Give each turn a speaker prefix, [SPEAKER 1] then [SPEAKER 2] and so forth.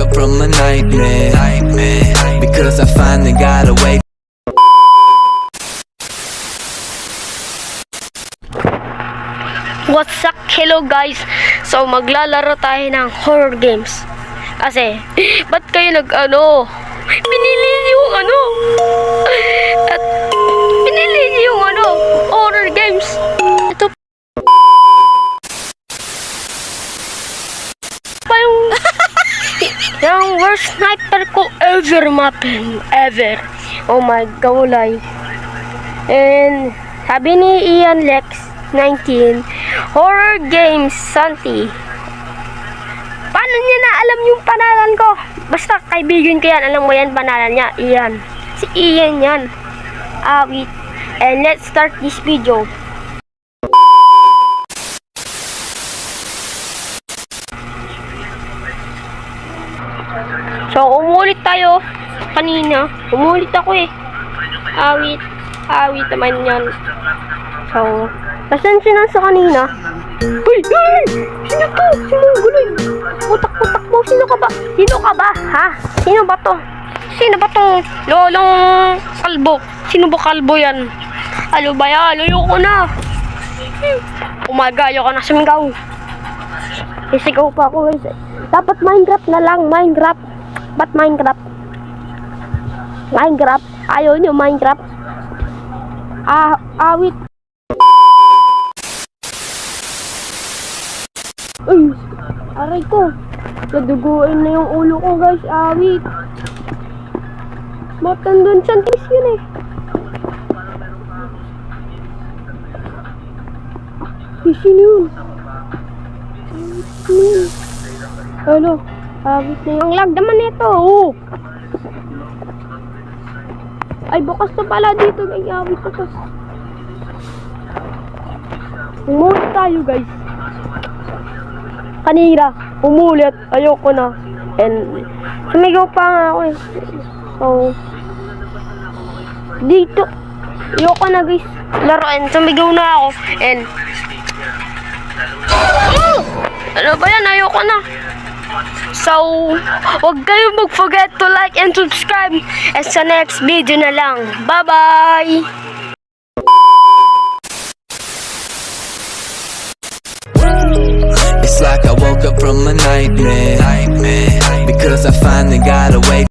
[SPEAKER 1] up from a nightmare because I finally got away.
[SPEAKER 2] What's up? Hello guys. So maglalaro tayo ng horror games. Kasi ba't kayo pinili yung at pinili yung horror games. Ito pa yung worst sniper ko ever ever. Oh my gawlay. And sabi ni Ian Lex 19, horror games Santi. Paano niya na alam yung pangalan ko? Basta kaibigan ko yan, alam mo yan pangalan niya, Ian. Si Ian yan. Wait. And let's start this video. So, umulit tayo. Kanina, umulit ako eh. Wait naman yan. So, pasensya na sa kanina. Uy! Sino to? Sino guloy? Putak-putak mo. Sino ka ba? Sino ka ba? Ha? Sino ba to? Sino ba to? Lolong kalbo. Sino ba kalbo yan? Ano ba yan? Ayoko na. Umagayo ka na sumigaw. Isigaw pa ako guys. Dapat Minecraft na lang. Minecraft. Ba't Minecraft? Minecraft? Ayaw nyo Minecraft? Wait. Uy, aray ko. Naduguin na yung ulo ko guys. Wait. Matandun chantis yun eh. Sino yun? Ano? Wait na yung lag naman nito. Ay, bukas na pala dito. May awit na to. Umulit tayo guys. Kanina, umulit. Ayoko na. And, sumigaw pa nga ako eh. So, dito. Ayoko na guys. Laruin. Sumigaw na ako. And, ano ba yan? Ayoko na. So, huwag kayong mag-forget to like and subscribe. And sa next video na lang. Bye-bye!
[SPEAKER 1] It's like I woke up from a nightmare because I finally got away.